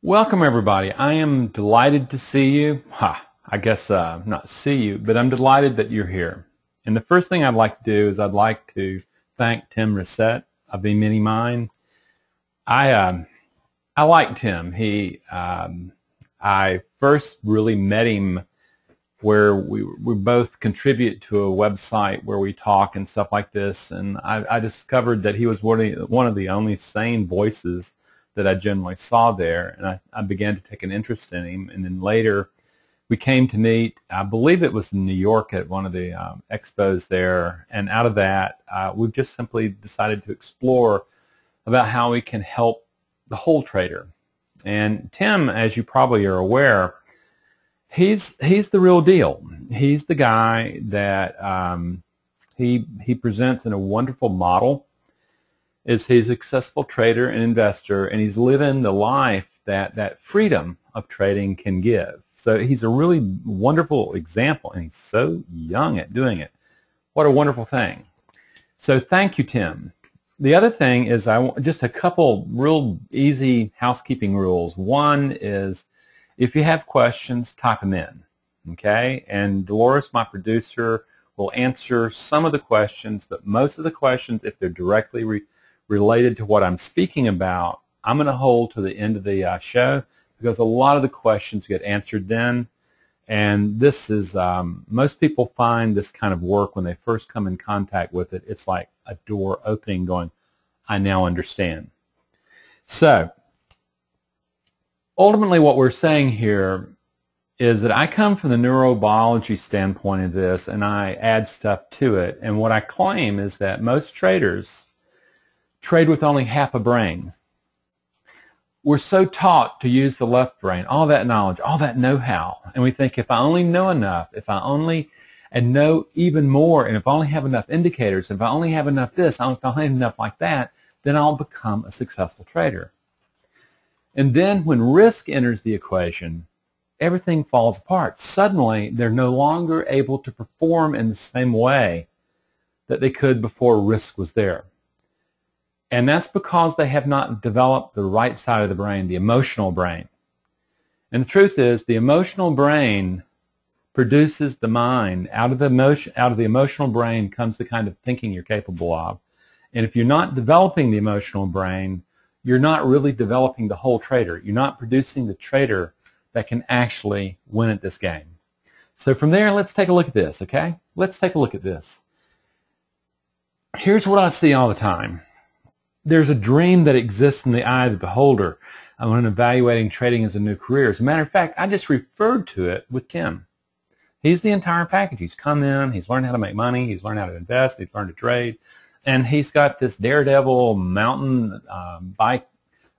Welcome everybody. I am delighted to see you. I guess not see you, but I'm delighted that you're here. And the first thing I'd like to do is I'd like to thank Tim Reset of the Mini Mind. I like Tim. I first really met him where we both contribute to a website where we talk and stuff like this, and I discovered that he was one of the only sane voices that I generally saw there, and I began to take an interest in him. And then later we came to meet, I believe it was in New York at one of the expos there, and out of that we've just simply decided to explore about how we can help the whole trader. And Tim, as you probably are aware, he's the real deal. He's the guy that he presents in a wonderful model. He's a successful trader and investor, and he's living the life that freedom of trading can give. So he's a really wonderful example, and he's so young at doing it. What a wonderful thing. So thank you, Tim. The other thing is just a couple real easy housekeeping rules. One is if you have questions, type them in, okay? And Dolores, my producer, will answer some of the questions, but most of the questions, if they're directly related to what I'm speaking about, I'm going to hold to the end of the show, because a lot of the questions get answered then. And this is, most people find this kind of work when they first come in contact with it, it's like a door opening going, I now understand. So ultimately what we're saying here is that I come from the neurobiology standpoint of this, and I add stuff to it. And what I claim is that most traders trade with only half a brain. We're so taught to use the left brain, all that knowledge, all that know-how, and we think if I only know enough, if I only know even more, and if I only have enough indicators, if I only have enough this, if I only have enough like that, then I'll become a successful trader. And then when risk enters the equation, everything falls apart. Suddenly, they're no longer able to perform in the same way that they could before risk was there. And that's because they have not developed the right side of the brain, the emotional brain. And the truth is, the emotional brain produces the mind. Out of the emotional brain comes the kind of thinking you're capable of. And if you're not developing the emotional brain, you're not really developing the whole trader. You're not producing the trader that can actually win at this game. So from there, let's take a look at this, okay? Let's take a look at this. Here's what I see all the time. There's a dream that exists in the eye of the beholder when evaluating trading as a new career. As a matter of fact, I just referred to it with Tim. He's the entire package. He's come in, he's learned how to make money, he's learned how to invest, he's learned to trade, and he's got this daredevil mountain bike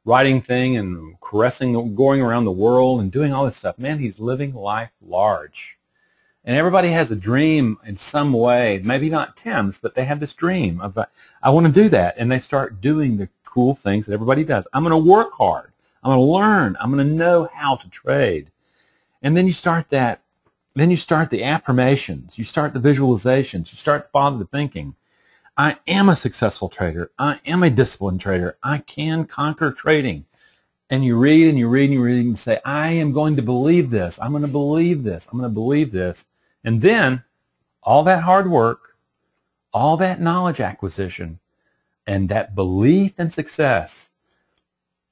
riding thing and caressing, going around the world and doing all this stuff. Man, he's living life large. And everybody has a dream in some way, maybe not Tim's, but they have this dream of, I want to do that. And they start doing the cool things that everybody does. I'm going to work hard. I'm going to learn. I'm going to know how to trade. And then you start that. Then you start the affirmations. You start the visualizations. You start the positive thinking. I am a successful trader. I am a disciplined trader. I can conquer trading. And you read and you read and you read and say, I am going to believe this. I'm going to believe this. I'm going to believe this. And then all that hard work, all that knowledge acquisition, and that belief in success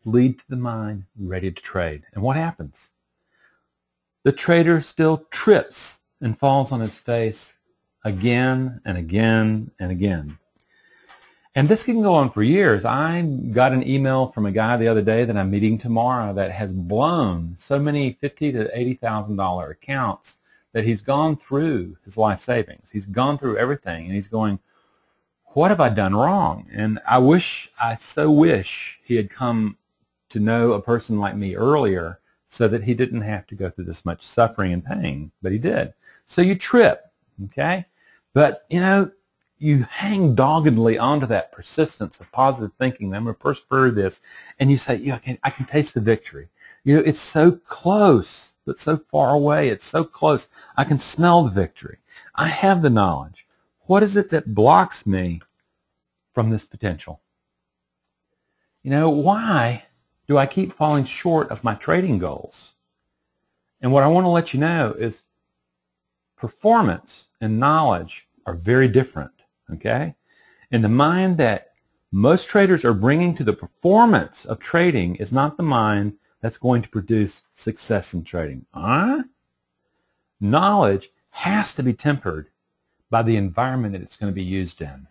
lead to the mind ready to trade. And what happens? The trader still trips and falls on his face again and again and again. And this can go on for years. I got an email from a guy the other day that I'm meeting tomorrow that has blown so many $50,000 to $80,000 accounts that he's gone through his life savings. He's gone through everything, and he's going, what have I done wrong? And I so wish he had come to know a person like me earlier so that he didn't have to go through this much suffering and pain, but he did. So you trip, okay? But, you know, you hang doggedly onto that persistence of positive thinking. I'm going to persevere this, and you say, yeah, I can taste the victory. You know, it's so close, but so far away. It's so close. I can smell the victory. I have the knowledge. What is it that blocks me from this potential? You know, why do I keep falling short of my trading goals? And what I want to let you know is performance and knowledge are very different, okay? And the mind that most traders are bringing to the performance of trading is not the mind that's going to produce success in trading. Knowledge has to be tempered by the environment that it's going to be used in.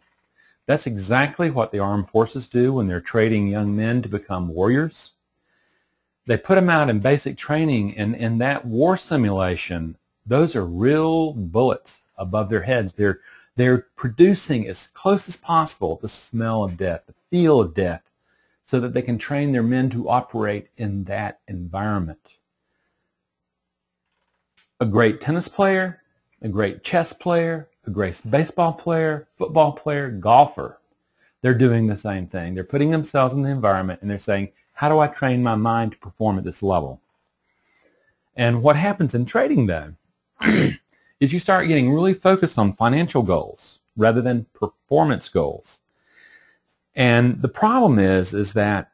That's exactly what the armed forces do when they're training young men to become warriors. They put them out in basic training, and in that war simulation, those are real bullets above their heads. They're producing as close as possible the smell of death, the feel of death, so that they can train their men to operate in that environment. A great tennis player, a great chess player, a great baseball player, football player, golfer, they're doing the same thing. They're putting themselves in the environment and they're saying, how do I train my mind to perform at this level? And what happens in trading, though, is you start getting really focused on financial goals rather than performance goals. And the problem is that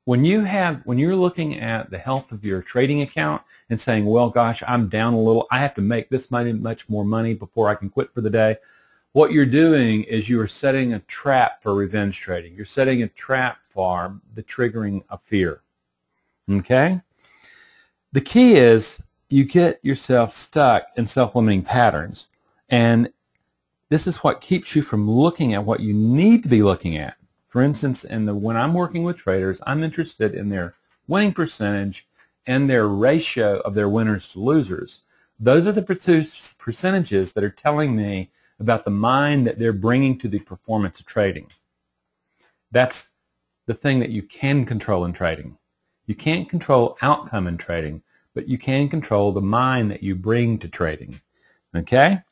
when you're looking at the health of your trading account and saying, well, gosh, I'm down a little, I have to make this much more money before I can quit for the day, what you're doing is you are setting a trap for revenge trading. You're setting a trap for the triggering of fear. Okay? The key is you get yourself stuck in self-limiting patterns, and this is what keeps you from looking at what you need to be looking at. For instance, when I'm working with traders, I'm interested in their winning percentage and their ratio of their winners to losers. Those are the percentages that are telling me about the mind that they're bringing to the performance of trading. That's the thing that you can control in trading. You can't control outcome in trading, but you can control the mind that you bring to trading. Okay?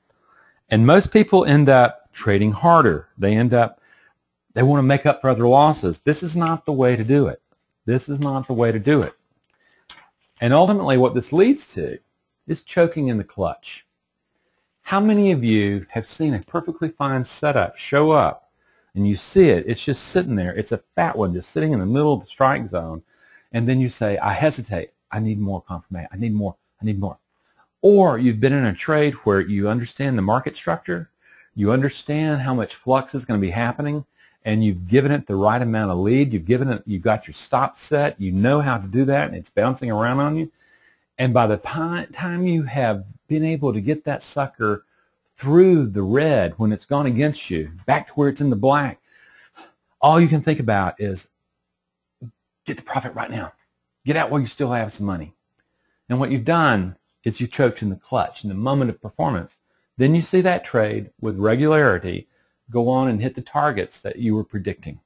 And most people end up trading harder. They want to make up for other losses. This is not the way to do it. This is not the way to do it. And ultimately what this leads to is choking in the clutch. How many of you have seen a perfectly fine setup show up and you see it, it's just sitting there, it's a fat one just sitting in the middle of the strike zone, and then you say, I hesitate, I need more confirmation, I need more. Or you've been in a trade where you understand the market structure, you understand how much flux is going to be happening, and you've given it the right amount of lead, you've got your stop set, you know how to do that, and it's bouncing around on you. And by the time you have been able to get that sucker through the red when it's gone against you, back to where it's in the black, all you can think about is get the profit right now. Get out while you still have some money. And what you've done is you choked in the clutch in the moment of performance. Then you see that trade with regularity go on and hit the targets that you were predicting.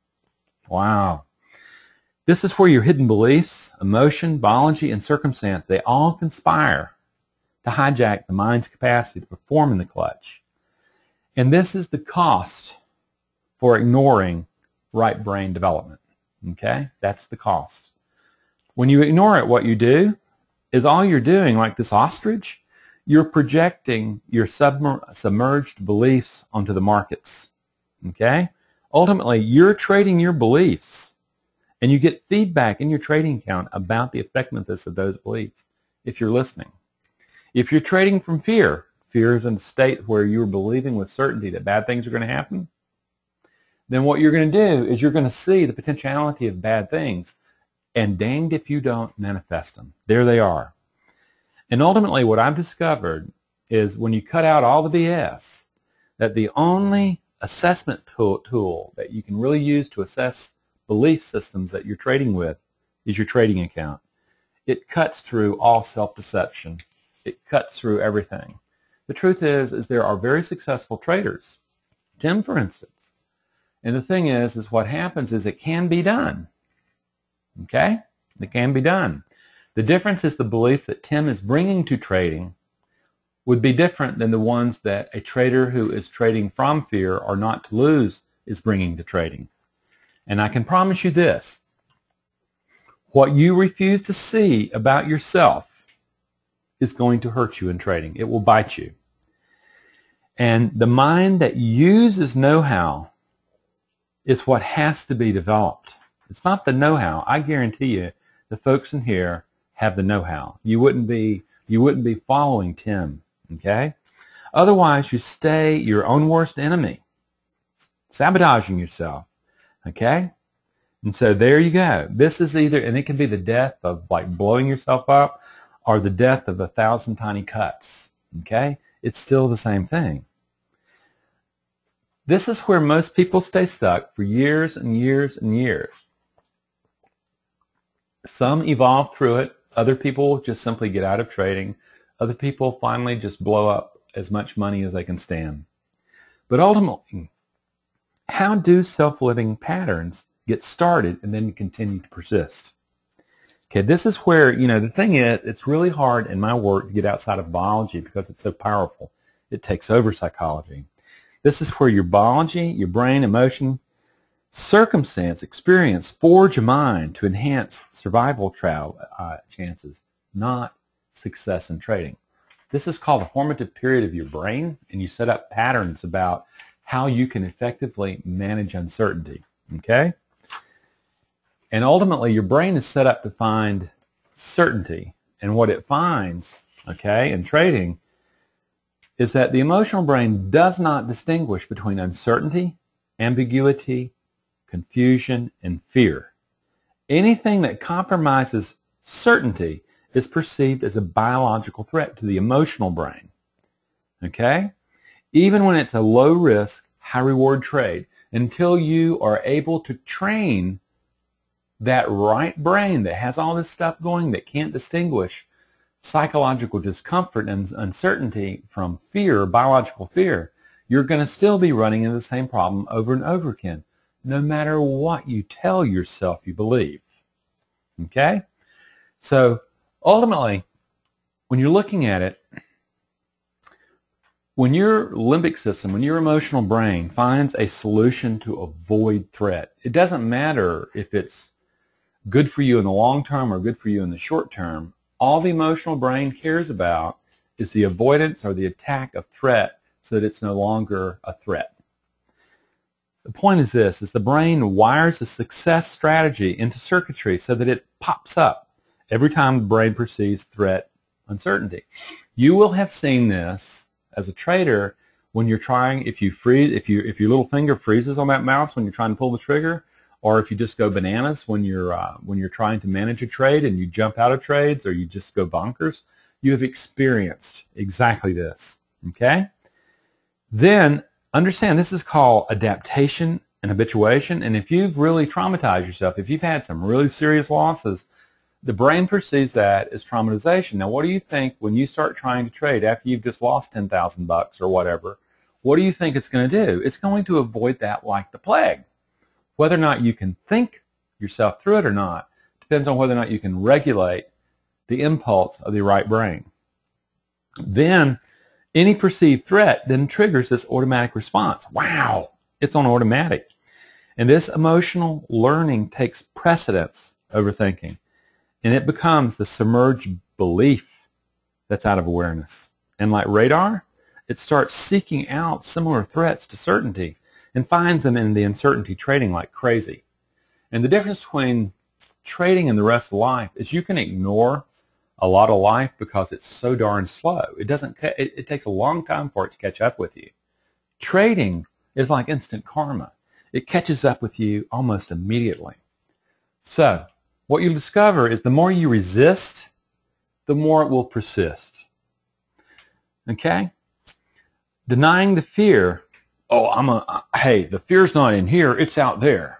Wow. This is where your hidden beliefs, emotion, biology, and circumstance, they all conspire to hijack the mind's capacity to perform in the clutch. And this is the cost for ignoring right brain development. Okay? That's the cost. When you ignore it, what you do is all you're doing, like this ostrich, you're projecting your submerged beliefs onto the markets. Okay? Ultimately, you're trading your beliefs, and you get feedback in your trading account about the effectiveness of those beliefs if you're listening. If you're trading from fear, fear is in a state where you're believing with certainty that bad things are going to happen, then what you're going to do is you're going to see the potentiality of bad things, and danged if you don't manifest them. There they are. And ultimately what I've discovered is when you cut out all the BS, that the only assessment tool that you can really use to assess belief systems that you're trading with is your trading account. It cuts through all self-deception. It cuts through everything. The truth is there are very successful traders. Tim, for instance. And the thing is what happens is it can be done. Okay? It can be done. The difference is the belief that Tim is bringing to trading would be different than the ones that a trader who is trading from fear or not to lose is bringing to trading. And I can promise you this, what you refuse to see about yourself is going to hurt you in trading. It will bite you. And the mind that uses know-how is what has to be developed. It's not the know-how. I guarantee you, the folks in here have the know-how. You wouldn't be following Tim, okay? Otherwise, you stay your own worst enemy, sabotaging yourself, okay? And so there you go. This is either, and it can be the death of like blowing yourself up or the death of 1,000 tiny cuts, okay? It's still the same thing. This is where most people stay stuck for years and years and years. Some evolve through it. Other people just simply get out of trading. Other people finally just blow up as much money as they can stand. But ultimately, how do self-limiting patterns get started and then continue to persist? Okay, this is where, the thing is, it's really hard in my work to get outside of biology because it's so powerful. It takes over psychology. This is where your biology, your brain, emotion, circumstance, experience forge a mind to enhance survival chances, not success in trading. This is called the formative period of your brain, and you set up patterns about how you can effectively manage uncertainty, okay? And ultimately, your brain is set up to find certainty, and what it finds, okay, in trading is that the emotional brain does not distinguish between uncertainty, ambiguity, confusion, and fear. Anything that compromises certainty is perceived as a biological threat to the emotional brain. Okay? Even when it's a low-risk, high-reward trade, until you are able to train that right brain that has all this stuff going that can't distinguish psychological discomfort and uncertainty from fear, biological fear, you're going to still be running into the same problem over and over again, no matter what you tell yourself you believe. Okay? So ultimately, when you're looking at it, when your limbic system, when your emotional brain finds a solution to avoid threat, it doesn't matter if it's good for you in the long term or good for you in the short term. All the emotional brain cares about is the avoidance or the attack of threat so that it's no longer a threat. The point is this, is the brain wires a success strategy into circuitry so that it pops up every time the brain perceives threat, uncertainty. You will have seen this as a trader when you're trying, if your little finger freezes on that mouse when you're trying to pull the trigger, or if you just go bananas when you're trying to manage a trade and you jump out of trades or you just go bonkers, you have experienced exactly this, okay? Then understand this is called adaptation and habituation, and if you've really traumatized yourself, if you've had some really serious losses, the brain perceives that as traumatization. Now, what do you think when you start trying to trade after you've just lost 10,000 bucks or whatever? What do you think it's going to do? It's going to avoid that like the plague. Whether or not you can think yourself through it or not depends on whether or not you can regulate the impulse of the right brain. Then any perceived threat then triggers this automatic response. Wow, it's on automatic. And this emotional learning takes precedence over thinking. And it becomes the submerged belief that's out of awareness. And like radar, it starts seeking out similar threats to certainty and finds them in the uncertainty trading like crazy. And the difference between trading and the rest of life is you can ignore a lot of life because it's so darn slow. It takes a long time for it to catch up with you. Trading is like instant karma. It catches up with you almost immediately. So what you'll discover is the more you resist, the more it will persist. Okay? Denying the fear, hey, the fear's not in here, it's out there.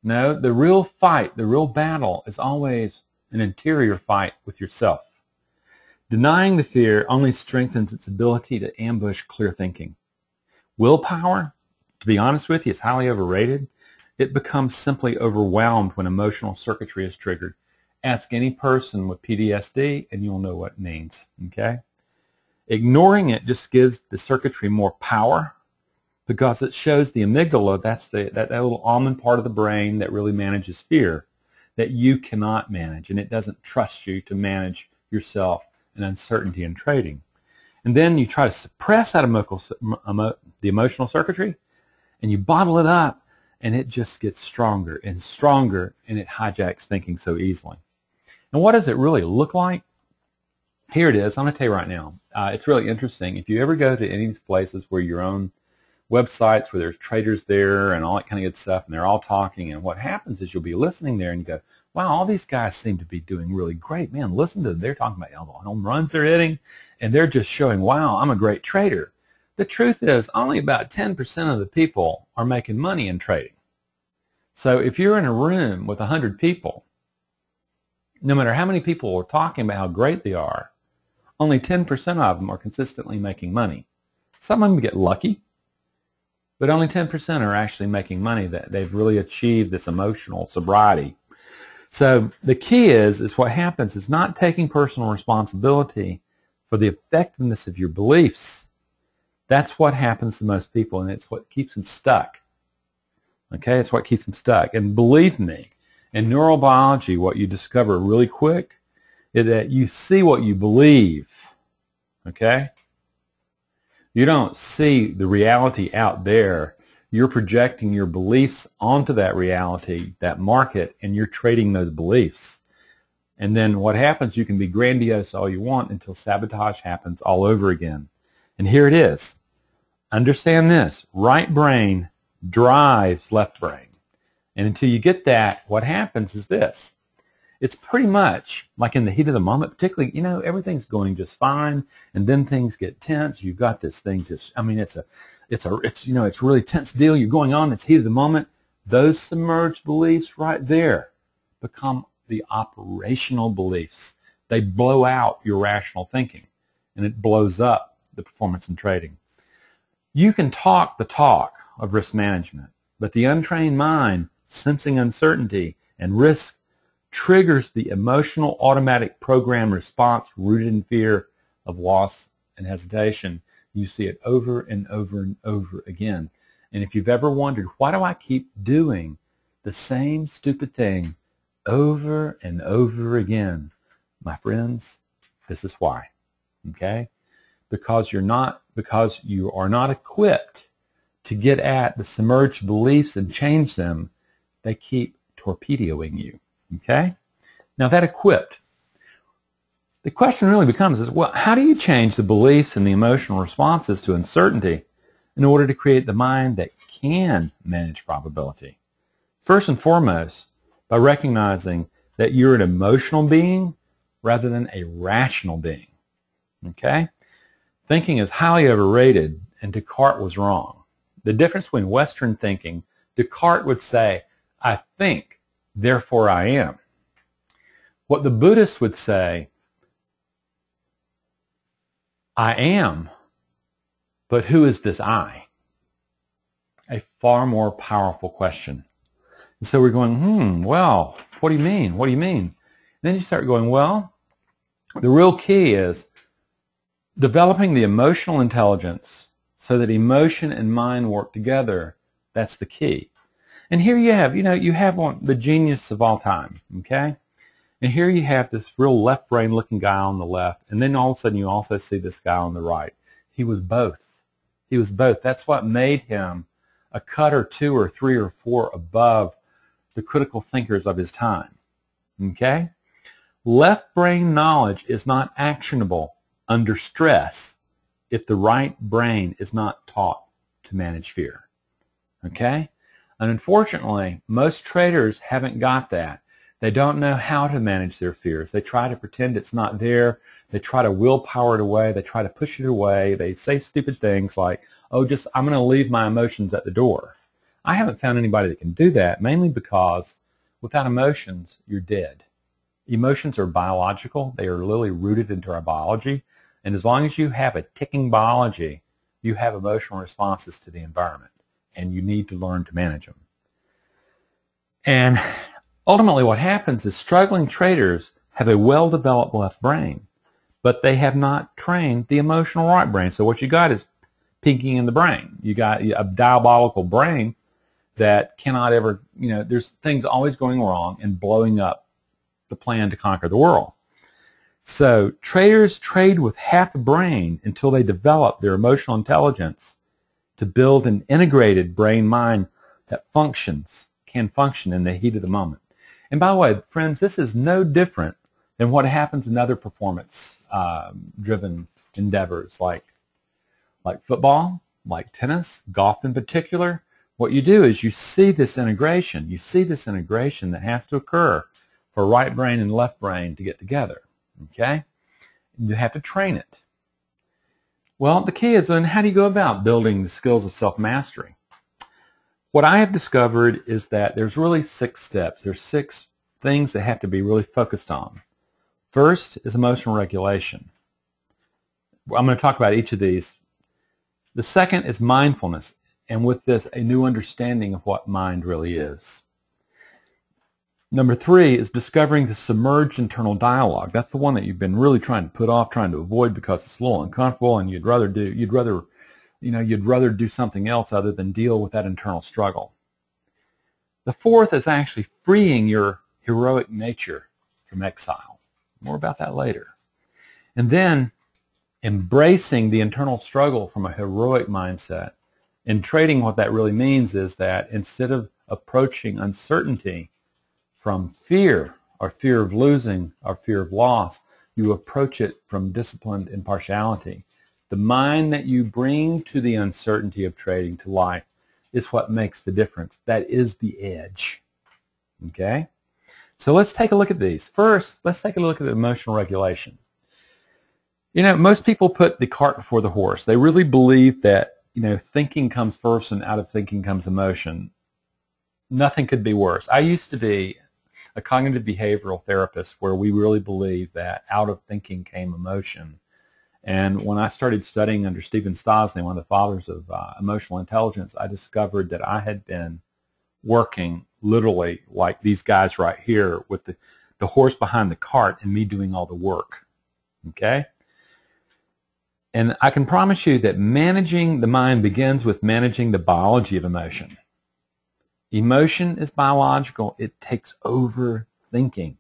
No, the real fight, the real battle is always an interior fight with yourself. Denying the fear only strengthens its ability to ambush clear thinking. Willpower, to be honest with you, is highly overrated. It becomes simply overwhelmed when emotional circuitry is triggered. Ask any person with PTSD and you'll know what it means, okay? Ignoring it just gives the circuitry more power because it shows the amygdala, that's that little almond part of the brain that really manages fear, that you cannot manage, and it doesn't trust you to manage yourself in uncertainty in trading. And then you try to suppress that the emotional circuitry, and you bottle it up, and it just gets stronger and stronger, and it hijacks thinking so easily. And what does it really look like? Here it is. I'm going to tell you right now. It's really interesting. If you ever go to any of these places where your own websites where there's traders there and all that kind of good stuff, and they're all talking, and what happens is you'll be listening there and you go, wow, all these guys seem to be doing really great. Man, listen to them. They're talking about all the home runs they're hitting, and they're just showing, wow, I'm a great trader. The truth is only about 10% of the people are making money in trading. So if you're in a room with 100 people, no matter how many people are talking about how great they are, only 10% of them are consistently making money. Some of them get lucky, but only 10% are actually making money, that they've really achieved this emotional sobriety. So the key is what happens is not taking personal responsibility for the effectiveness of your beliefs. That's what happens to most people, and it's what keeps them stuck. Okay, it's what keeps them stuck. And believe me, in neurobiology, what you discover really quick is that you see what you believe. Okay? You don't see the reality out there. You're projecting your beliefs onto that reality, that market, and you're trading those beliefs. And then what happens, you can be grandiose all you want until sabotage happens all over again. And here it is. Understand this. Right brain drives left brain. And until you get that, what happens is this. It's pretty much like in the heat of the moment, particularly, everything's going just fine, and then things get tense. You've got this thing just, it's really tense deal. You're going on, it's heat of the moment. Those submerged beliefs right there become the operational beliefs. They blow out your rational thinking, and it blows up the performance in trading. You can talk the talk of risk management, but the untrained mind, sensing uncertainty and risk, triggers the emotional automatic program response rooted in fear of loss and hesitation. You see it over and over and over again. And if you've ever wondered, why do I keep doing the same stupid thing over and over again? My friends, this is why. Okay? Because you are not equipped to get at the submerged beliefs and change them. They keep torpedoing you. Okay? Now that equipped, the question really becomes is, well, how do you change the beliefs and the emotional responses to uncertainty in order to create the mind that can manage probability? First and foremost, by recognizing that you're an emotional being rather than a rational being. Okay? Thinking is highly overrated, and Descartes was wrong. The difference between Western thinking, Descartes would say, I think, therefore I am. What the Buddhists would say, I am, but who is this I? A far more powerful question. And so we're going, well, what do you mean? What do you mean? And then you start going, well, the real key is developing the emotional intelligence so that emotion and mind work together. That's the key. And here you have, you have the genius of all time, okay? And here you have this real left brain looking guy on the left, and then all of a sudden you also see this guy on the right. He was both. He was both. That's what made him a cut or two or three or four above the critical thinkers of his time, okay? Left brain knowledge is not actionable under stress if the right brain is not taught to manage fear, okay? And unfortunately, most traders haven't got that. They don't know how to manage their fears. They try to pretend it's not there. They try to willpower it away. They try to push it away. They say stupid things like, oh, I'm going to leave my emotions at the door. I haven't found anybody that can do that, mainly because without emotions, you're dead. Emotions are biological. They are literally rooted into our biology. And as long as you have a ticking biology, you have emotional responses to the environment, and you need to learn to manage them. And ultimately what happens is struggling traders have a well-developed left brain, but they have not trained the emotional right brain. So what you got is pinking in the brain. You got a diabolical brain that cannot ever, there's things always going wrong and blowing up the plan to conquer the world. So traders trade with half a brain until they develop their emotional intelligence to build an integrated brain-mind that can function in the heat of the moment. And by the way, friends, this is no different And what happens in other performance driven endeavors like football, like tennis, golf in particular, what you do is you see this integration. You see this integration that has to occur for right brain and left brain to get together. Okay? You have to train it. Well, the key is then how do you go about building the skills of self-mastery? What I have discovered is that there's really 6 steps. There's 6 things that have to be really focused on. First is emotional regulation. I'm going to talk about each of these. The second is mindfulness, and with this, a new understanding of what mind really is. Number 3 is discovering the submerged internal dialogue. That's the one that you've been really trying to put off, trying to avoid because it's a little uncomfortable, and you'd rather do something else other than deal with that internal struggle. The 4th is actually freeing your heroic nature from exile. More about that later. And then embracing the internal struggle from a heroic mindset. In trading, what that really means is that instead of approaching uncertainty from fear, or fear of losing, or fear of loss, you approach it from disciplined impartiality. The mind that you bring to the uncertainty of trading to life is what makes the difference. That is the edge. Okay? So let's take a look at these. First, let's take a look at emotional regulation. You know, most people put the cart before the horse. They really believe that, thinking comes first and out of thinking comes emotion. Nothing could be worse. I used to be a cognitive behavioral therapist where we really believed that out of thinking came emotion. And when I started studying under Stephen Stosny, one of the fathers of emotional intelligence, I discovered that I had been working literally like these guys right here with the horse behind the cart and me doing all the work. Okay? And I can promise you that managing the mind begins with managing the biology of emotion. Emotion is biological. It takes over thinking.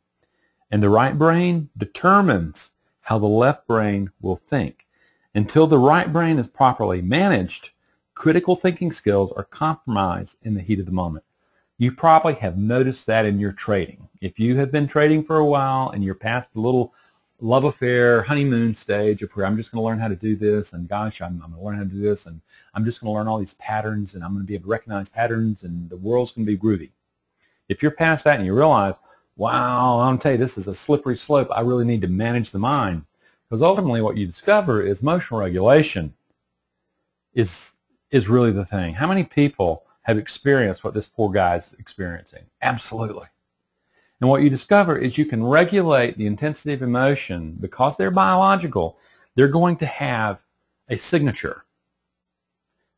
And the right brain determines how the left brain will think. Until the right brain is properly managed, critical thinking skills are compromised in the heat of the moment. You probably have noticed that in your trading. If you have been trading for a while and you're past the little love affair, honeymoon stage of where I'm just going to learn how to do this, and gosh, I'm going to learn how to do this, and I'm just going to learn all these patterns, and I'm going to be able to recognize patterns, and the world's going to be groovy. If you're past that and you realize, wow, I'm going to tell you, this is a slippery slope, I really need to manage the mind, because ultimately what you discover is emotional regulation is really the thing. How many people have experienced what this poor guy's experiencing? Absolutely. And what you discover is you can regulate the intensity of emotion because they're biological. They're going to have a signature.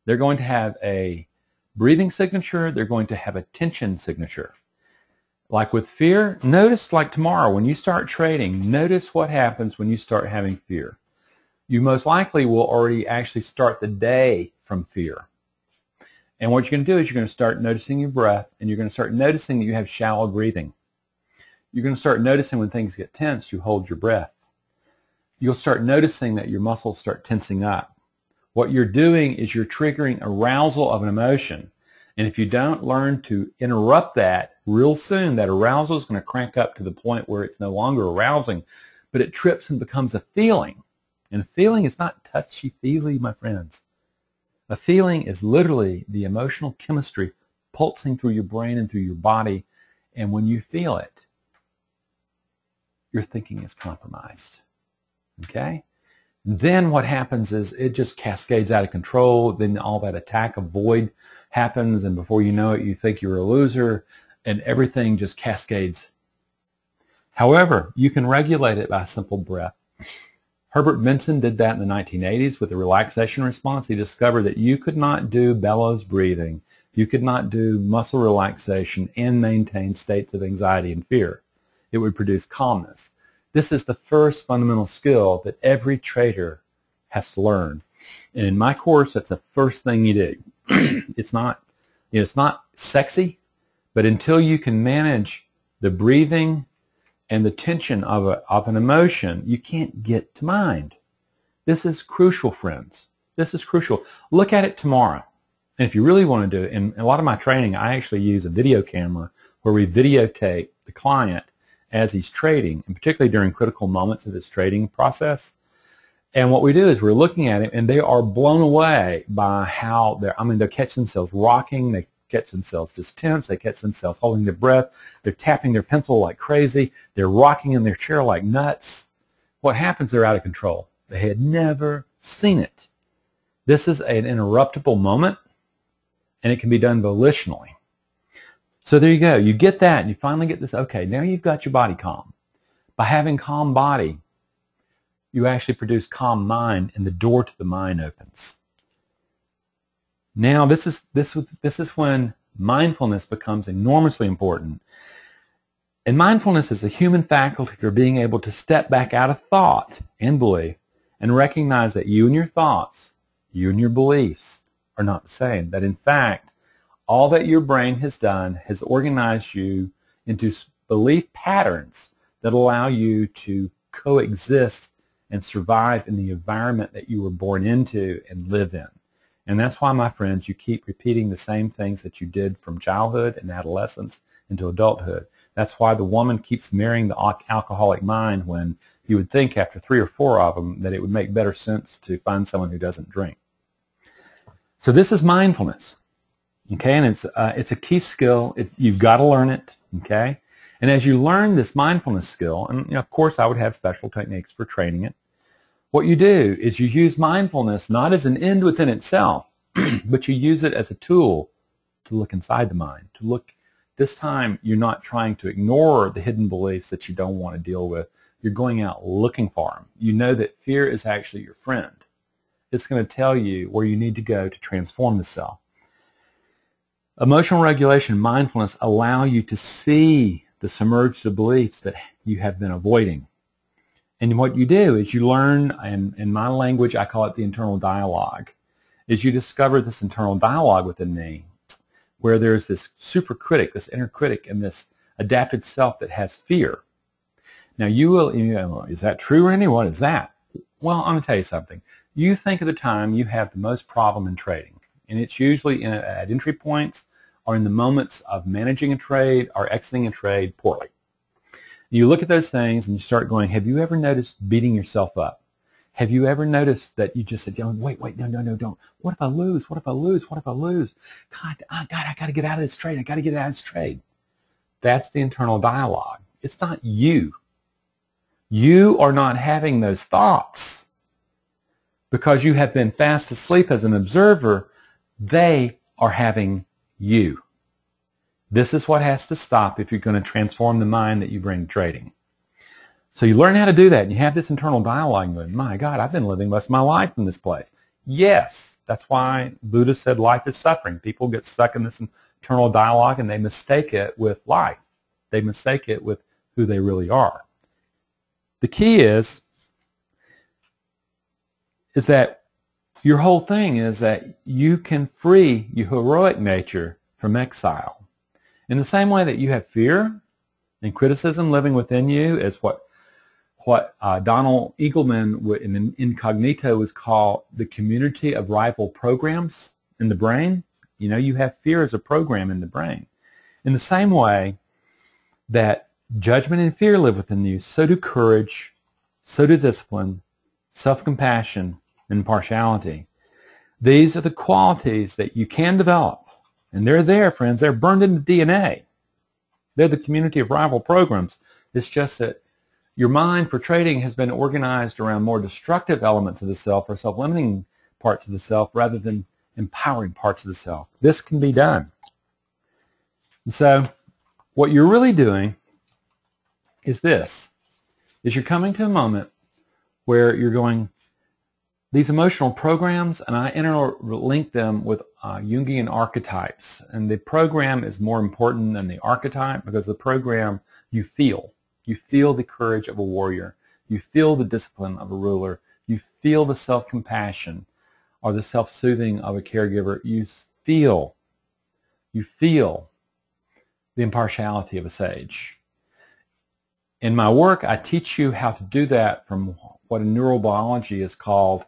They're going to have a breathing signature. They're going to have a tension signature. Like with fear, notice like tomorrow when you start trading, notice what happens when you start having fear. You most likely will already actually start the day from fear. And what you're going to do is you're going to start noticing your breath, and you're going to start noticing that you have shallow breathing. You're going to start noticing when things get tense, you hold your breath. You'll start noticing that your muscles start tensing up. What you're doing is you're triggering arousal of an emotion. And if you don't learn to interrupt that real soon, that arousal is going to crank up to the point where it's no longer arousing, but it trips and becomes a feeling. And a feeling is not touchy-feely, my friends. A feeling is literally the emotional chemistry pulsing through your brain and through your body. And when you feel it, your thinking is compromised. Okay? Then what happens is it just cascades out of control. Then all that attack of void happens, and before you know it, you think you're a loser, and everything just cascades. However, you can regulate it by simple breath. Herbert Benson did that in the 1980s with a relaxation response. He discovered that you could not do bellows breathing. You could not do muscle relaxation and maintain states of anxiety and fear. It would produce calmness. This is the first fundamental skill that every trader has to learn. And in my course, that's the first thing you do. It's not sexy, but until you can manage the breathing and the tension of an emotion, you can't get to mind. This is crucial, friends. This is crucial. Look at it tomorrow. And if you really want to do it, in a lot of my training, I actually use a video camera where we videotape the client, as he's trading, and particularly during critical moments of his trading process. And what we do is we're looking at it, and they are blown away by how they'll catch themselves rocking, they catch themselves just tense, they catch themselves holding their breath, they're tapping their pencil like crazy, they're rocking in their chair like nuts. What happens? They're out of control. They had never seen it. This is an interruptible moment, and it can be done volitionally. So there you go. You get that, and you finally get this, okay, now you've got your body calm. By having calm body, you actually produce calm mind, and the door to the mind opens. Now, this is when mindfulness becomes enormously important. And mindfulness is the human faculty for being able to step back out of thought and belief and recognize that you and your thoughts, you and your beliefs are not the same. That in fact, all that your brain has done has organized you into belief patterns that allow you to coexist and survive in the environment that you were born into and live in. And that's why, my friends, you keep repeating the same things that you did from childhood and adolescence into adulthood. That's why the woman keeps marrying the alcoholic mind when you would think after 3 or 4 of them that it would make better sense to find someone who doesn't drink. So this is mindfulness, okay? And it's a key skill. You've got to learn it, okay? And as you learn this mindfulness skill, and of course I would have special techniques for training it, what you do is you use mindfulness not as an end within itself, but you use it as a tool to look inside the mind, to look. This time you're not trying to ignore the hidden beliefs that you don't want to deal with. You're going out looking for them. You know that fear is actually your friend. It's going to tell you where you need to go to transform the self. Emotional regulation, mindfulness allow you to see the submerged beliefs that you have been avoiding. And what you do is you learn, and in my language I call it the internal dialogue, is you discover this internal dialogue within me where there's this super critic, this inner critic, and this adapted self that has fear. Now you will, is that true, Randy? What is that? Well, I'm going to tell you something. You think of the time you have the most problem in trading, and it's usually at entry points or in the moments of managing a trade or exiting a trade poorly. You look at those things and you start going, have you ever noticed beating yourself up? Have you ever noticed that you just said, wait, no, don't. What if I lose? What if I lose? What if I lose? God, I got to get out of this trade. I got to get out of this trade. That's the internal dialogue. It's not you. You are not having those thoughts because you have been fast asleep as an observer. They are having you. This is what has to stop if you're going to transform the mind that you bring to trading. So you learn how to do that, and you have this internal dialogue going, my God, I've been living most of my life in this place. Yes, that's why Buddha said life is suffering. People get stuck in this internal dialogue, and they mistake it with life. They mistake it with who they really are. The key is that your whole thing is that you can free your heroic nature from exile. In the same way that you have fear and criticism living within you, is what Donald Eagleman in Incognito was called the community of rival programs in the brain. You have fear as a program in the brain. In the same way that judgment and fear live within you, so do courage, so do discipline, self-compassion, and impartiality. These are the qualities that you can develop. And they're there, friends. They're burned into DNA. They're the community of rival programs. It's just that your mind for trading has been organized around more destructive elements of the self or self-limiting parts of the self rather than empowering parts of the self. This can be done. And so what you're really doing is this, is you're coming to a moment where you're going, these emotional programs, and I interlink them with Jungian archetypes. And the program is more important than the archetype because the program you feel. You feel the courage of a warrior. You feel the discipline of a ruler. You feel the self-compassion or the self-soothing of a caregiver. You feel the impartiality of a sage. In my work, I teach you how to do that from what in neurobiology is called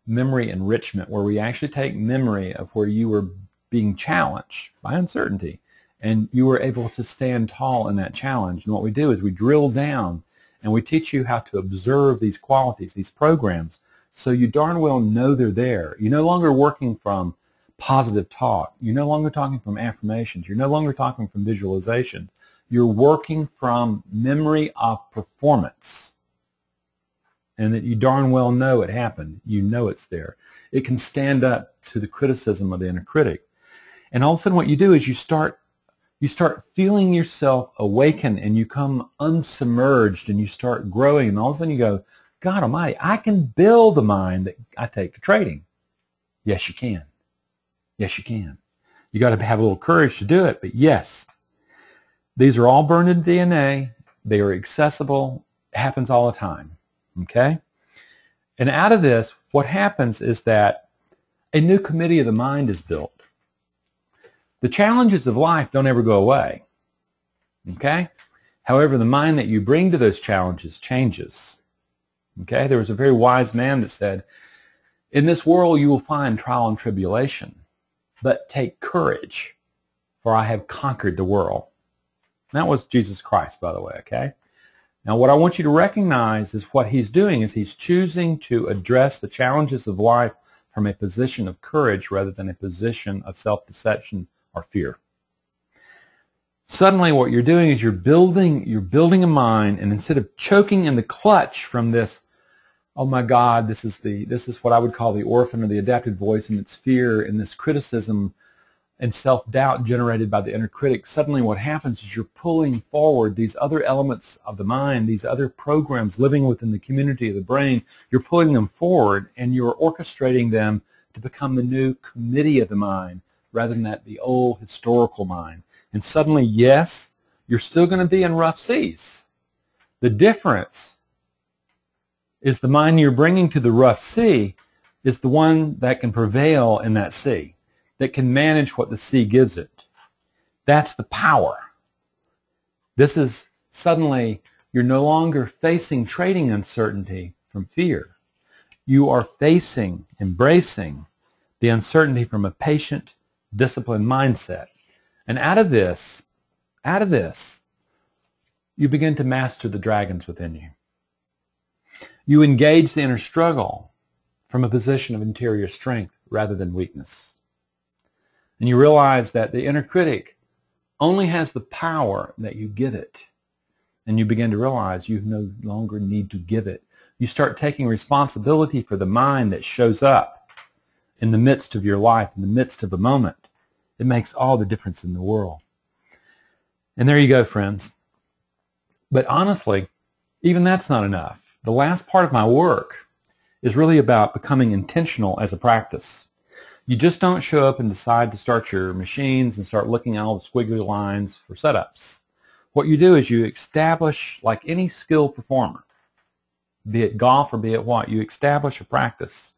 memory enrichment, where we actually take memory of where you were being challenged by uncertainty, and you were able to stand tall in that challenge. And what we do is we drill down and we teach you how to observe these qualities, these programs, so you darn well know they're there. You're no longer working from positive talk. You're no longer talking from affirmations. You're no longer talking from visualization. You're working from memory of performance, and that you darn well know it happened. You know it's there. It can stand up to the criticism of the inner critic. And all of a sudden what you do is you start feeling yourself awaken, and you come unsubmerged, and you start growing, and all of a sudden you go, God almighty, I can build the mind that I take to trading. Yes, you can. Yes, you can. You got to have a little courage to do it, but yes, these are all burned in DNA. They are accessible. It happens all the time. Okay? And out of this, what happens is that a new committee of the mind is built. The challenges of life don't ever go away. Okay? However, the mind that you bring to those challenges changes. Okay? There was a very wise man that said, in this world you will find trial and tribulation, but take courage, for I have conquered the world. And that was Jesus Christ, by the way, okay? Now, what I want you to recognize is what he's doing is he's choosing to address the challenges of life from a position of courage rather than a position of self-deception or fear. Suddenly what you're doing is you're building a mind, and instead of choking in the clutch from this, oh my God, this is what I would call the orphan or the adapted voice, and its fear and this criticism and self-doubt generated by the inner critic, suddenly what happens is you're pulling forward these other elements of the mind, these other programs living within the community of the brain. You're pulling them forward, and you're orchestrating them to become the new committee of the mind rather than the old historical mind. And suddenly, yes, you're still going to be in rough seas. The difference is the mind you're bringing to the rough sea is the one that can prevail in that sea, that can manage what the sea gives it. That's the power. This is suddenly, you're no longer facing trading uncertainty from fear. You are facing, embracing the uncertainty from a patient, disciplined mindset. And out of this, you begin to master the dragons within you. You engage the inner struggle from a position of interior strength rather than weakness. And you realize that the inner critic only has the power that you give it. And you begin to realize you no longer need to give it. You start taking responsibility for the mind that shows up in the midst of your life, in the midst of a moment. It makes all the difference in the world. And there you go, friends. But honestly, even that's not enough. The last part of my work is really about becoming intentional as a practice. You just don't show up and decide to start your machines and start looking at all the squiggly lines for setups. What you do is you establish, like any skilled performer, be it golf or be it what, you establish a practice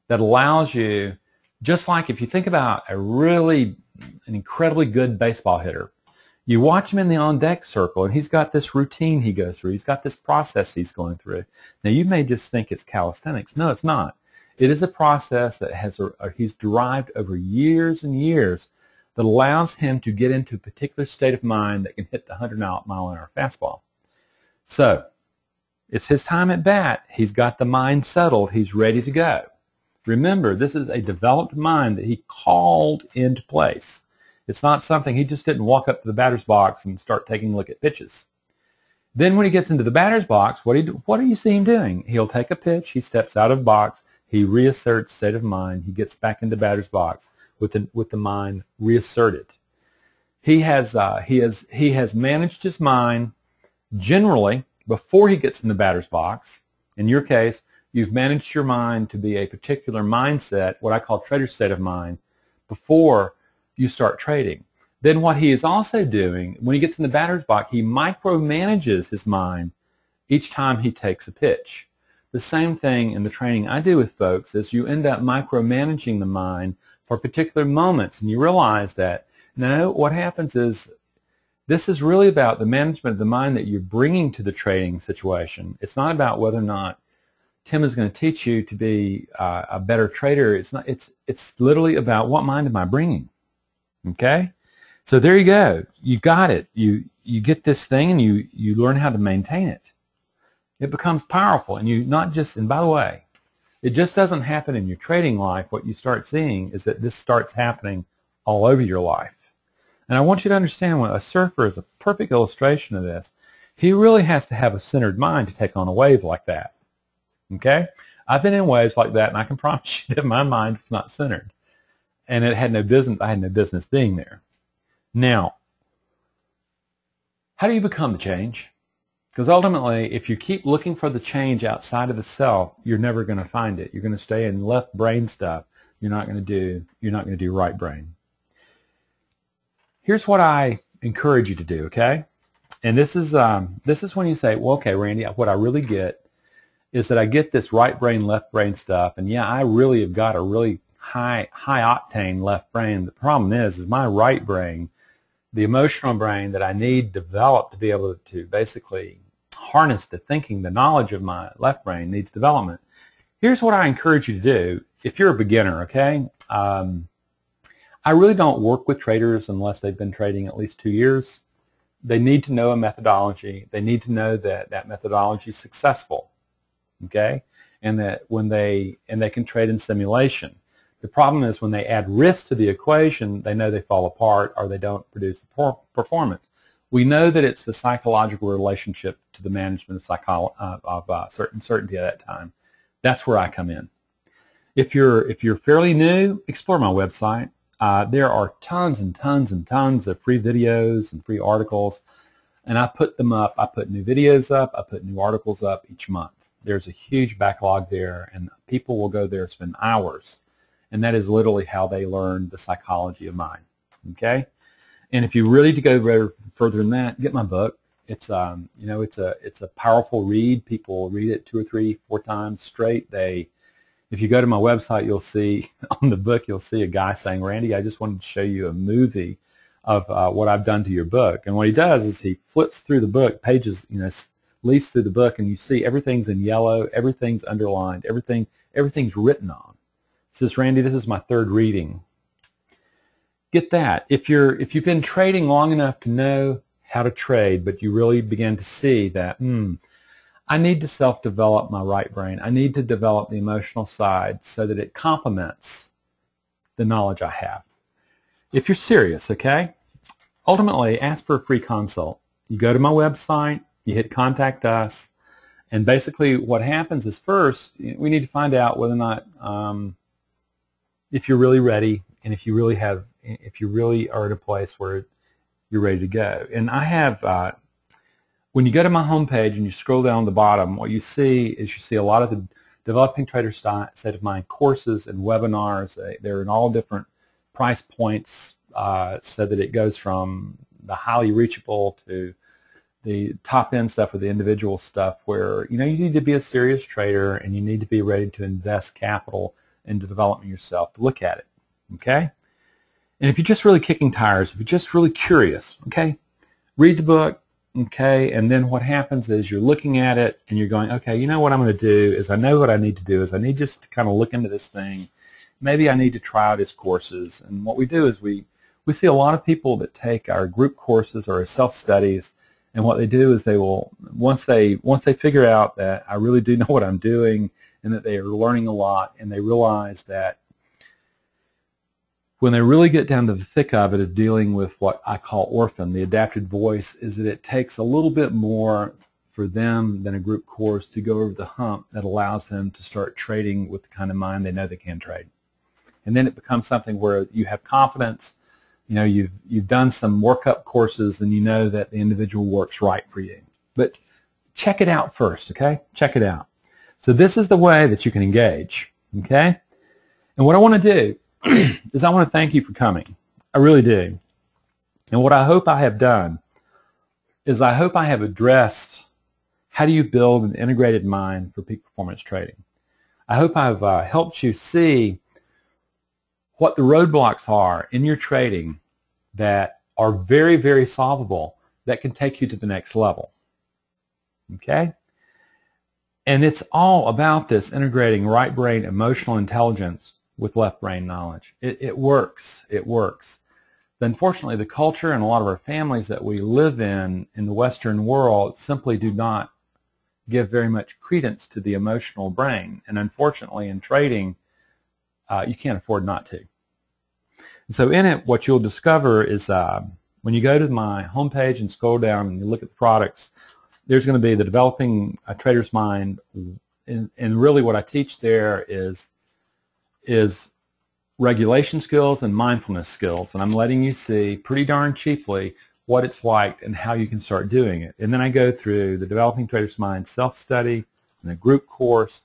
that allows you, just like if you think about an incredibly good baseball hitter, you watch him in the on-deck circle, and he's got this routine he goes through. He's got this process he's going through. Now, you may just think it's calisthenics. No, it's not. It is a process that he's derived over years and years that allows him to get into a particular state of mind that can hit the 100-mile-an-hour fastball. So, it's his time at bat. He's got the mind settled. He's ready to go. Remember, this is a developed mind that he called into place. It's not something, he just didn't walk up to the batter's box and start taking a look at pitches. Then when he gets into the batter's box, what do you see him doing? He'll take a pitch, he steps out of the box, he reasserts state of mind, he gets back into the batter's box with the mind reasserted. He has managed his mind generally before he gets in the batter's box. In your case, you've managed your mind to be a particular mindset, what I call trader state of mind, before you start trading. Then what he is also doing, when he gets in the batter's box, he micromanages his mind each time he takes a pitch. The same thing in the training I do with folks is you end up micromanaging the mind for particular moments, and you realize that, no, what happens is this is really about the management of the mind that you're bringing to the trading situation. It's not about whether or not Tim is going to teach you to be a better trader. It's literally about what mind am I bringing. Okay? So there you go. You got it. You get this thing and you learn how to maintain it. It becomes powerful, and you not just, and by the way, it just doesn't happen in your trading life. What you start seeing is that this starts happening all over your life. And I want you to understand, when a surfer is a perfect illustration of this, he really has to have a centered mind to take on a wave like that. Okay? I've been in waves like that, and I can promise you that my mind was not centered. And it had no business, I had no business being there. Now, how do you become the change? Because ultimately, if you keep looking for the change outside of the self, you're never going to find it. You're going to stay in left brain stuff. You're not going to do right brain. Here's what I encourage you to do, okay? And this is when you say, well, okay, Randy, what I really get is that I get this right brain, left brain stuff, and yeah, I really have got a really high octane left brain. The problem is my right brain, the emotional brain that I need developed to be able to basically harness the thinking, the knowledge of my left brain needs development. Here's what I encourage you to do if you're a beginner, okay? I really don't work with traders unless they've been trading at least 2 years. They need to know a methodology. They need to know that that methodology is successful, okay? And that they can trade in simulation. The problem is when they add risk to the equation, they know they fall apart or they don't produce the performance. We know that it's the psychological relationship to the management of certainty at that time. That's where I come in. If you're fairly new, explore my website. There are tons and tons and tons of free videos and free articles, and I put them up. I put new videos up. I put new articles up each month. There's a huge backlog there, and people will go there, spend hours. And that is literally how they learn the psychology of mind. Okay, and if you really to go further than that, get my book. It's it's a powerful read. People read it 2 or 3, 4 times straight. If you go to my website, you'll see on the book, you'll see a guy saying, "Randy, I just wanted to show you a movie of what I've done to your book." And what he does is he flips through the book, pages, leads through the book, and you see everything's in yellow, everything's underlined, everything's written on. Says, Randy, this is my 3rd reading. Get that. If you've been trading long enough to know how to trade, but you really begin to see that, I need to self-develop my right brain. I need to develop the emotional side so that it complements the knowledge I have. If you're serious, okay, ultimately ask for a free consult. You go to my website, you hit Contact Us, and basically what happens is first, we need to find out whether or not if you're really ready, and if you really are at a place where you're ready to go. And I have, when you go to my homepage and you scroll down the bottom, what you see a lot of the Developing Trader State of Mind courses and webinars. They're in all different price points, so that it goes from the highly reachable to the top end stuff or the individual stuff where you need to be a serious trader and you need to be ready to invest capital into developing yourself to look at it, okay? And if you're just really kicking tires, if you're just really curious, okay, read the book, okay, and then what happens is you're looking at it and you're going, okay, you know what I'm going to do is I know what I need to do is I need just to kind of look into this thing. Maybe I need to try out his courses. And what we do is we see a lot of people that take our group courses or our self-studies, and what they do is they will, once they figure out that I really do know what I'm doing and that they are learning a lot, and they realize that when they really get down to the thick of it, of dealing with what I call orphan, the adapted voice, is that it takes a little bit more for them than a group course to go over the hump that allows them to start trading with the kind of mind they know they can trade. And then it becomes something where you have confidence. You've done some workup courses and you know that the individual works right for you. But check it out first, okay? Check it out. So this is the way that you can engage, okay? And what I want to do is I want to thank you for coming. I really do. And what I hope I have done is I hope I have addressed how do you build an integrated mind for peak performance trading. I hope I've helped you see what the roadblocks are in your trading that are very, very solvable, that can take you to the next level. Okay? And it's all about this integrating right brain emotional intelligence with left brain knowledge. It works. It works. Unfortunately, the culture and a lot of our families that we live in the Western world simply do not give very much credence to the emotional brain. And unfortunately, in trading, you can't afford not to. And so in it, what you'll discover is when you go to my homepage and scroll down and you look at the products, there's going to be the Developing a Trader's Mind. And really what I teach there is regulation skills and mindfulness skills. And I'm letting you see pretty darn cheaply what it's like and how you can start doing it. And then I go through the Developing Trader's Mind self-study and the group course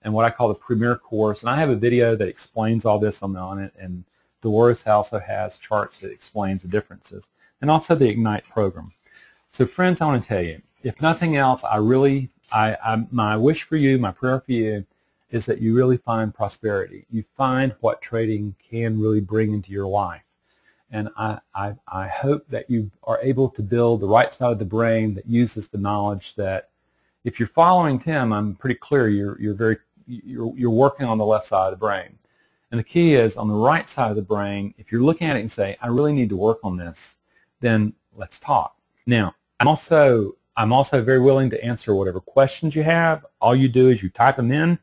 and what I call the Premier course. And I have a video that explains all this on it, and Dolores also has charts that explains the differences, and also the Ignite program. So friends, I want to tell you, if nothing else, my wish for you, my prayer for you, is that you really find prosperity. You find what trading can really bring into your life. And I hope that you are able to build the right side of the brain that uses the knowledge that if you're following Tim, I'm pretty clear you're working on the left side of the brain. And the key is on the right side of the brain, if you're looking at it and say, I really need to work on this, then let's talk. Now, I'm also very willing to answer whatever questions you have. All you do is you type them in,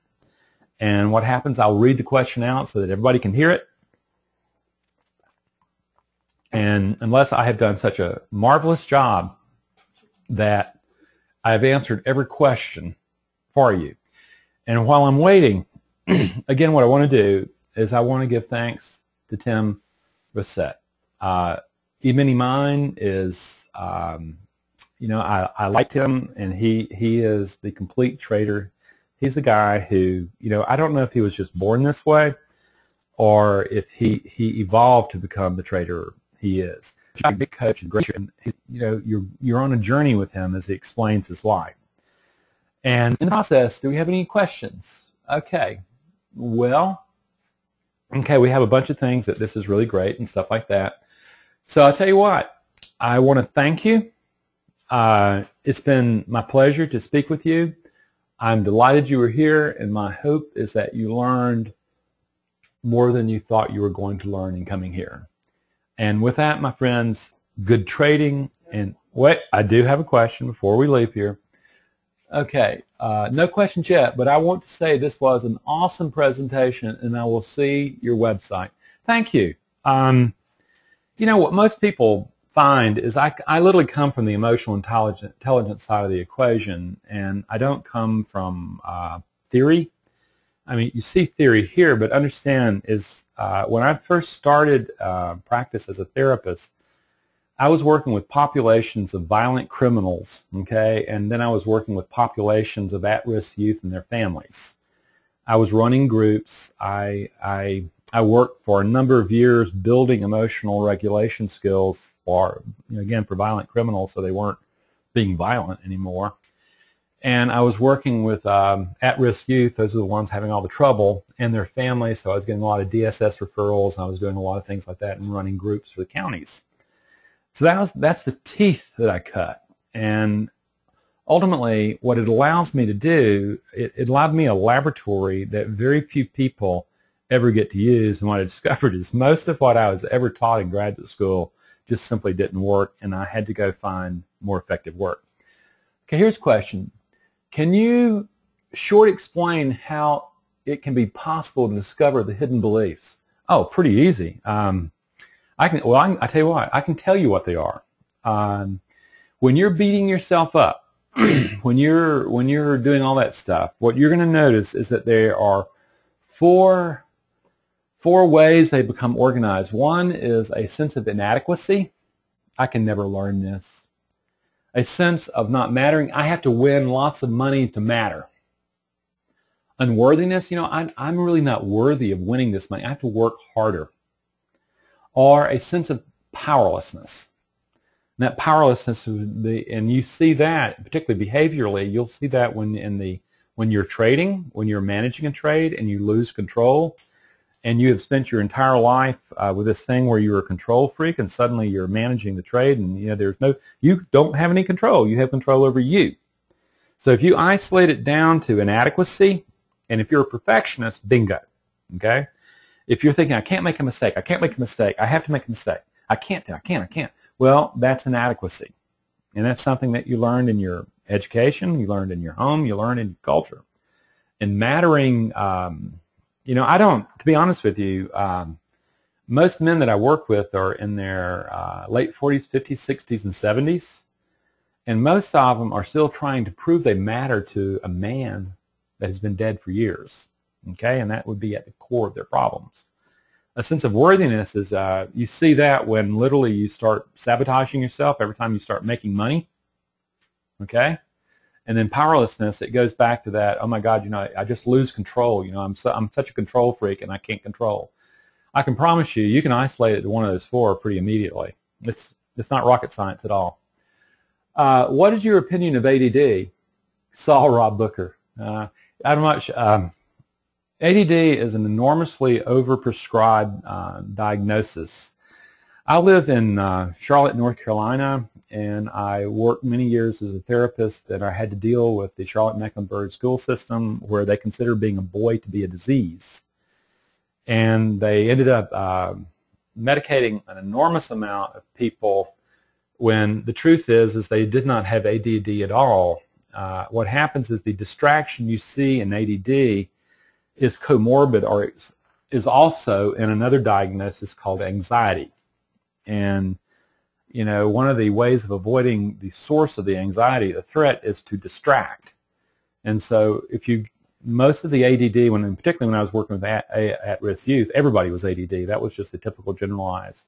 and what happens, I'll read the question out so that everybody can hear it. And unless I have done such a marvelous job that I've answered every question for you. And while I'm waiting, again, what I want to do is I want to give thanks to Tim Rossett. E-mini Mine is, I liked him, and he is the complete trader. He's the guy who, I don't know if he was just born this way or if he evolved to become the trader he is. He's a big coach, he's great, and you're on a journey with him as he explains his life. And in the process, do we have any questions? Okay, well, we have a bunch of things that this is really great and stuff like that. So I'll tell you what, I want to thank you. It's been my pleasure to speak with you. I'm delighted you were here, and my hope is that you learned more than you thought you were going to learn in coming here. And with that, my friends, good trading. And wait, I do have a question before we leave here. Okay, no questions yet, but I want to say this was an awesome presentation, and I will see your website. Thank you. What most people find is I literally come from the emotional intelligence side of the equation, and I don't come from theory. I mean, you see theory here, but understand is when I first started practice as a therapist, I was working with populations of violent criminals, okay, and then I was working with populations of at-risk youth and their families. I was running groups. I worked for a number of years building emotional regulation skills for, again, for violent criminals, so they weren't being violent anymore. And I was working with at-risk youth. Those are the ones having all the trouble, and their families, so I was getting a lot of DSS referrals, and I was doing a lot of things like that and running groups for the counties. So that's the teeth that I cut. And ultimately, what it allows me to do, it allowed me a laboratory that very few people ever get to use. And what I discovered is most of what I was ever taught in graduate school just simply didn't work, and I had to go find more effective work. Okay, here's a question. Can you short explain how it can be possible to discover the hidden beliefs? Oh, pretty easy. I tell you what, I can tell you what they are. When you're beating yourself up, when you're doing all that stuff, what you're going to notice is that there are four ways they become organized. One is a sense of inadequacy. I can never learn this. A sense of not mattering. I have to win lots of money to matter. Unworthiness. I'm really not worthy of winning this money. I have to work harder. Or a sense of powerlessness. And that powerlessness, and you see that, particularly behaviorally, you'll see that when you're trading, when you're managing a trade and you lose control, and you have spent your entire life with this thing where you're a control freak, and suddenly you're managing the trade, and you don't have any control. You have control over you. So if you isolate it down to inadequacy, and if you're a perfectionist, bingo. Okay. If you're thinking, I can't make a mistake, I can't make a mistake, I have to make a mistake, I can't. Well, that's inadequacy. And that's something that you learned in your education, you learned in your home, you learned in your culture. And mattering, you know, to be honest with you, most men that I work with are in their late 40s, 50s, 60s, and 70s. And most of them are still trying to prove they matter to a man that has been dead for years. Okay, and that would be at the core of their problems. A sense of worthiness is, you see that when literally you start sabotaging yourself every time you start making money. Okay? And then powerlessness, it goes back to that, oh my God, you know, I just lose control. You know, I'm such a control freak and I can't control. I can promise you, you can isolate it to one of those four pretty immediately. It's not rocket science at all. What is your opinion of ADD? Saul Rob Booker. I'm not sure. ADD is an enormously overprescribed diagnosis. I live in Charlotte, North Carolina, and I worked many years as a therapist that I had to deal with the Charlotte-Mecklenburg school system where they consider being a boy to be a disease. And they ended up medicating an enormous amount of people when the truth is they did not have ADD at all. What happens is the distraction you see in ADD is comorbid or is also in another diagnosis called anxiety. And, you know, one of the ways of avoiding the source of the anxiety, the threat, is to distract. And so most of the ADD, particularly when I was working with at-risk youth, everybody was ADD. That was just a typical generalized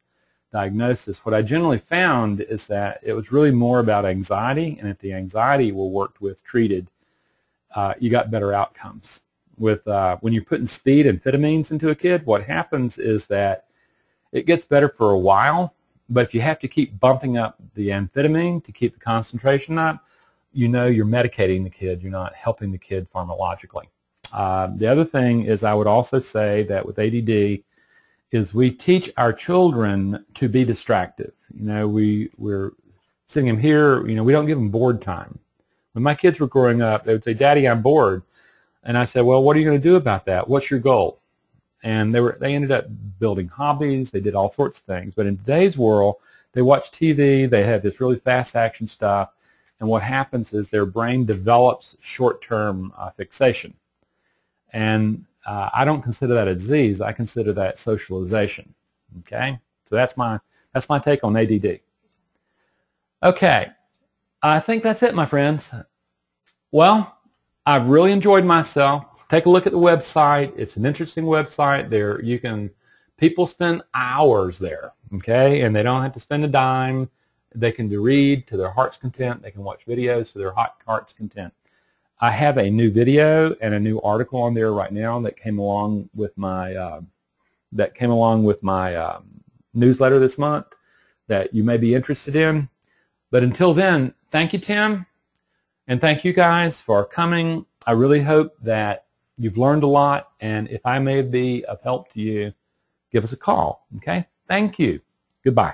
diagnosis. What I generally found is that it was really more about anxiety, and if the anxiety were worked with, treated, you got better outcomes. When you're putting speed and amphetamines into a kid, what happens is that it gets better for a while, but if you have to keep bumping up the amphetamine to keep the concentration up, you know you're medicating the kid, you're not helping the kid pharmacologically. The other thing is I would also say that with ADD is we teach our children to be distractive. You know, we're sitting them here, you know, we don't give them board time. When my kids were growing up, they would say, Daddy, I'm bored. And I said, well, what are you going to do about that? What's your goal? And they ended up building hobbies. They did all sorts of things. But in today's world, they watch TV. They have this really fast action stuff. And what happens is their brain develops short-term fixation. And I don't consider that a disease. I consider that socialization. Okay? So that's my take on ADD. Okay. I think that's it, my friends. Well, I've really enjoyed myself. Take a look at the website. It's an interesting website. People spend hours there, okay? And they don't have to spend a dime. They can read to their heart's content. They can watch videos to their heart's content. I have a new video and a new article on there right now that came along with my newsletter this month that you may be interested in. But until then, thank you, Tim. And thank you guys for coming. I really hope that you've learned a lot, and if I may be of help to you, give us a call, okay? Thank you. Goodbye.